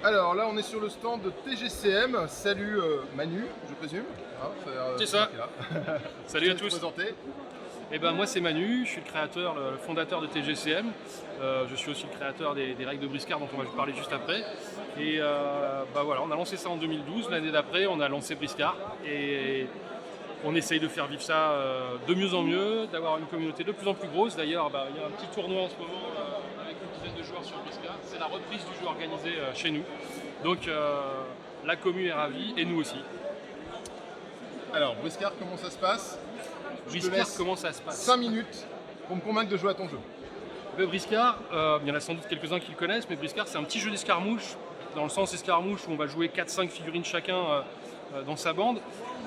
Alors là, on est sur le stand de TGCM. Salut Manu, je présume. Hein, C'est ça. qui est là. Salut à Je te laisse tous. te présenter. Eh ben, moi c'est Manu, je suis le créateur, le fondateur de TGCM. Je suis aussi le créateur des règles de Briscard dont on va parler juste après. Et voilà, on a lancé ça en 2012. L'année d'après, on a lancé Briscard. Et on essaye de faire vivre ça de mieux en mieux, d'avoir une communauté de plus en plus grosse. D'ailleurs, il y a un petit tournoi en ce moment avec une dizaine de joueurs sur Briscard. C'est la reprise du jeu organisé chez nous. Donc la commune est ravie et nous aussi. Alors, Briscard, comment ça se passe? Je te Briscard, laisse comment ça se passe? 5 minutes pour me convaincre de jouer à ton jeu. Le Briscard, il y en a sans doute quelques-uns qui le connaissent, mais Briscard c'est un petit jeu d'escarmouche, dans le sens escarmouche où on va jouer 4-5 figurines chacun dans sa bande,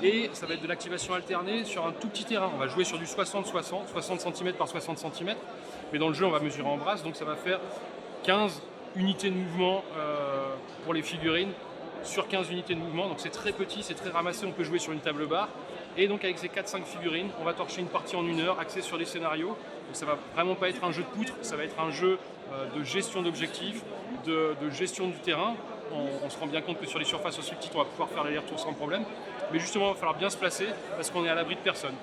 et ça va être de l'activation alternée sur un tout petit terrain. On va jouer sur du 60-60, 60 cm par 60 cm, mais dans le jeu on va mesurer en brasse, donc ça va faire 15 unités de mouvement pour les figurines sur 15 unités de mouvement, donc c'est très petit, c'est très ramassé, on peut jouer sur une table barre. Et donc avec ces 4-5 figurines, on va torcher une partie en 1 heure, axée sur des scénarios. Donc ça va vraiment pas être un jeu de poutre, ça va être un jeu de gestion d'objectifs, de gestion du terrain. On se rend bien compte que sur les surfaces aussi petites, on va pouvoir faire l'aller-retour sans problème. Mais justement, il va falloir bien se placer parce qu'on est à l'abri de personne.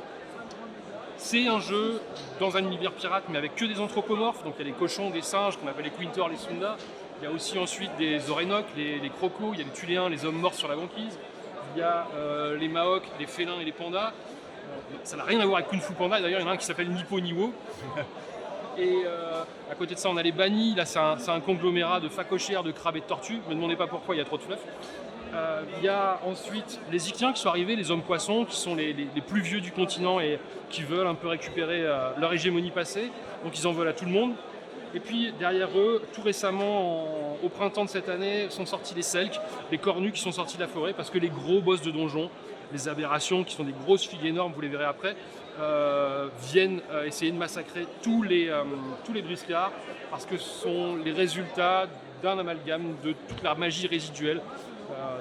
C'est un jeu dans un univers pirate, mais avec que des anthropomorphes. Donc il y a les cochons, des singes, qu'on appelle les Quintors, les Sunda. Il y a aussi ensuite des Orénoques, les crocos, il y a les Tuléens, les hommes morts sur la banquise. Il y a les Maoks, les félins et les pandas. Ça n'a rien à voir avec Kung Fu Panda, d'ailleurs il y en a un qui s'appelle Nippo Niwo. Et à côté de ça on a les bannis, là c'est un conglomérat de phacochères, de crabes et de tortues. Ne me demandez pas pourquoi, il y a trop de fluff. Il y a ensuite les Ictiens qui sont arrivés, les hommes poissons, qui sont les plus vieux du continent et qui veulent un peu récupérer leur hégémonie passée. Donc ils en veulent à tout le monde. Et puis derrière eux, tout récemment, au printemps de cette année, sont sortis les Selks, les cornus qui sont sortis de la forêt parce que les gros boss de donjon, les aberrations qui sont des grosses figues énormes, vous les verrez après, viennent essayer de massacrer tous les briscards parce que ce sont les résultats d'un amalgame de toute la magie résiduelle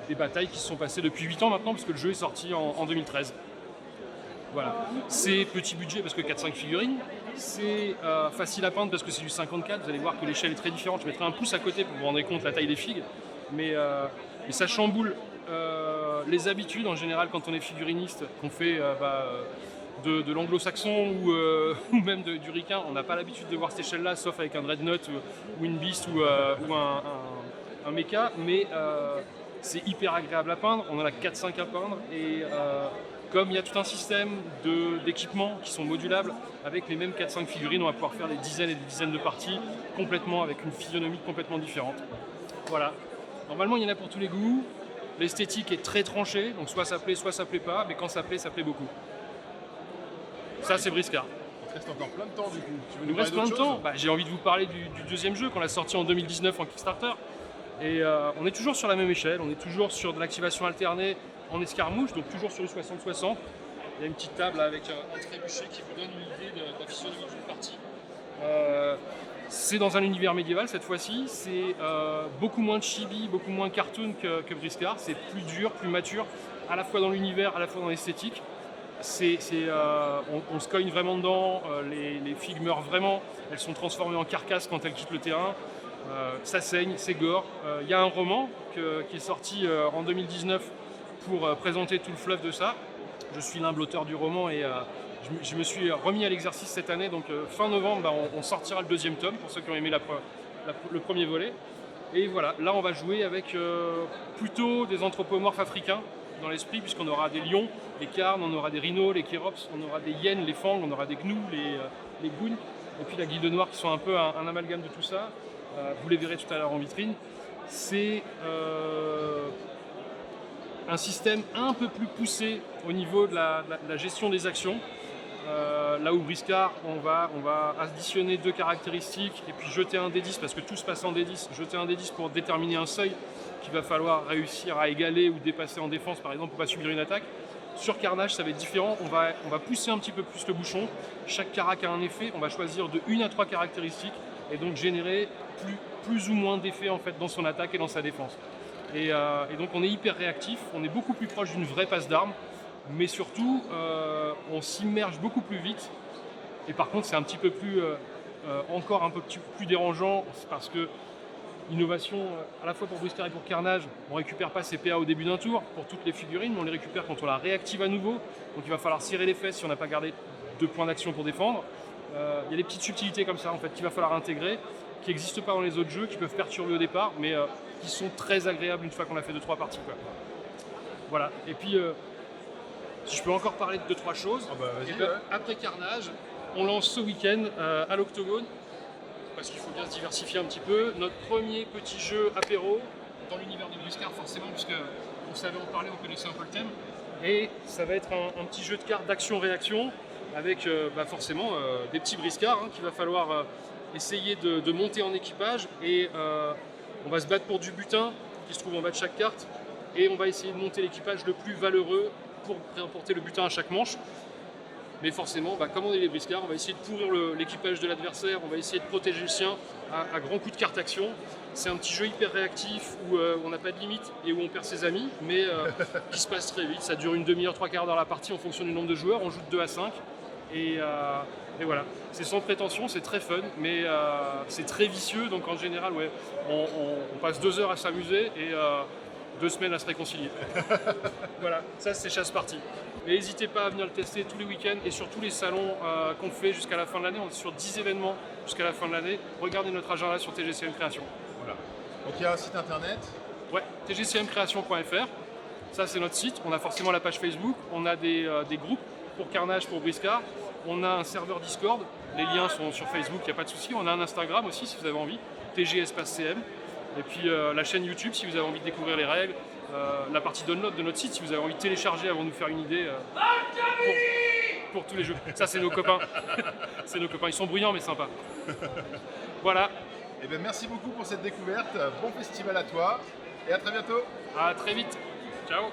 des batailles qui se sont passées depuis 8 ans maintenant parce que le jeu est sorti en 2013. Voilà. C'est petit budget parce que 4-5 figurines. C'est facile à peindre parce que c'est du 54. Vous allez voir que l'échelle est très différente. Je mettrai un pouce à côté pour vous rendre compte de la taille des figues. Mais ça chamboule les habitudes en général quand on est figuriniste, qu'on fait de l'anglo-saxon ou même du ricain. On n'a pas l'habitude de voir cette échelle-là, sauf avec un dreadnought ou une beast ou un mecha. Mais c'est hyper agréable à peindre. On en a 4-5 à peindre. Et comme il y a tout un système d'équipements qui sont modulables, avec les mêmes 4-5 figurines, on va pouvoir faire des dizaines et des dizaines de parties complètement avec une physionomie complètement différente. Voilà. Normalement, il y en a pour tous les goûts. L'esthétique est très tranchée, donc soit ça plaît pas, mais quand ça plaît beaucoup. Ça, c'est Briscard. Il te reste encore plein de temps du coup. Tu veux Il nous nous reste parler plein de d'autre temps. chose J'ai envie de vous parler du deuxième jeu qu'on a sorti en 2019 en Kickstarter. Et on est toujours sur la même échelle, on est toujours sur de l'activation alternée en escarmouche, donc toujours sur le 60-60. Il y a une petite table avec un trébuchet qui vous donne une idée de la physionomie d'une partie. C'est dans un univers médiéval cette fois-ci, c'est beaucoup moins de chibi, beaucoup moins cartoon que Briscard, c'est plus dur, plus mature, à la fois dans l'univers, à la fois dans l'esthétique. On se cogne vraiment dedans, les figues meurent vraiment, elles sont transformées en carcasses quand elles quittent le terrain. Ça saigne, c'est gore. Il y a un roman qui est sorti en 2019 pour présenter tout le fluff de ça. Je suis l'humble auteur du roman et je me suis remis à l'exercice cette année. Donc fin novembre, on sortira le deuxième tome pour ceux qui ont aimé le premier volet. Et voilà, là on va jouer avec plutôt des anthropomorphes africains dans l'esprit, puisqu'on aura des lions, les carnes, on aura des rhinos, les kérops, on aura des hyènes, les fangs, on aura des gnous, les gounes, et puis la guilde noire qui sont un peu un amalgame de tout ça. Vous les verrez tout à l'heure en vitrine. C'est un système un peu plus poussé au niveau de la gestion des actions. Là où Briscard, on va additionner 2 caractéristiques et puis jeter un D10 parce que tout se passe en D10. Jeter un D10 pour déterminer un seuil qu'il va falloir réussir à égaler ou dépasser en défense par exemple pour ne pas subir une attaque. Sur Carnage, ça va être différent. On va pousser un petit peu plus le bouchon. Chaque carac a un effet. On va choisir de 1 à 3 caractéristiques et donc générer plus ou moins d'effets en fait dans son attaque et dans sa défense. Et donc on est hyper réactif, on est beaucoup plus proche d'une vraie passe d'armes, mais surtout on s'immerge beaucoup plus vite. Et par contre c'est un petit peu plus encore un peu plus dérangeant parce que Innovation à la fois pour Briscard et pour Carnage, on ne récupère pas ses PA au début d'un tour pour toutes les figurines, mais on les récupère quand on la réactive à nouveau. Donc il va falloir serrer les fesses si on n'a pas gardé 2 points d'action pour défendre. Il y a des petites subtilités comme ça en fait qu'il va falloir intégrer, qui n'existent pas dans les autres jeux, qui peuvent perturber au départ, mais qui sont très agréables une fois qu'on a fait 2-3 parties, quoi. Voilà. Et puis si je peux encore parler de 2-3 choses, après Carnage, on lance ce week-end à l'Octogone, parce qu'il faut bien se diversifier un petit peu, notre premier petit jeu apéro dans l'univers de Briscard forcément, puisque on savait en parler, on connaissait un peu le thème. Et ça va être un petit jeu de cartes d'action-réaction avec forcément des petits briscards qu'il va falloir essayer de monter en équipage. Et on va se battre pour du butin qui se trouve en bas de chaque carte. Et on va essayer de monter l'équipage le plus valeureux pour réemporter le butin à chaque manche. Mais forcément, comme on est les briscards, on va essayer de pourrir l'équipage de l'adversaire, on va essayer de protéger le sien à grands coups de carte action. C'est un petit jeu hyper réactif où on n'a pas de limite et où on perd ses amis, mais qui se passe très vite. Ça dure une demi-heure, 3/4 d'heure la partie en fonction du nombre de joueurs. On joue de 2 à 5. Et voilà, c'est sans prétention, c'est très fun, mais c'est très vicieux. Donc en général, on passe 2 heures à s'amuser et 2 semaines à se réconcilier. Voilà, ça c'est chasse partie. Mais n'hésitez pas à venir le tester tous les week-ends et sur tous les salons qu'on fait jusqu'à la fin de l'année. On est sur 10 événements jusqu'à la fin de l'année. Regardez notre agenda sur TGCM Création. Voilà. Donc il y a un site internet. Ouais, tgcmcreation.fr. Ça c'est notre site. On a forcément la page Facebook. On a des groupes pour Carnage, pour Briscard. On a un serveur Discord. Les liens sont sur Facebook, il n'y a pas de souci. On a un Instagram aussi si vous avez envie. TG_CM. Et puis la chaîne YouTube si vous avez envie de découvrir les règles. La partie download de notre site si vous avez envie de télécharger avant de nous faire une idée pour tous les jeux. Ça c'est nos copains. C'est nos copains, ils sont bruyants mais sympas. Voilà. Et merci beaucoup pour cette découverte. Bon festival à toi et à très bientôt. À très vite. Ciao.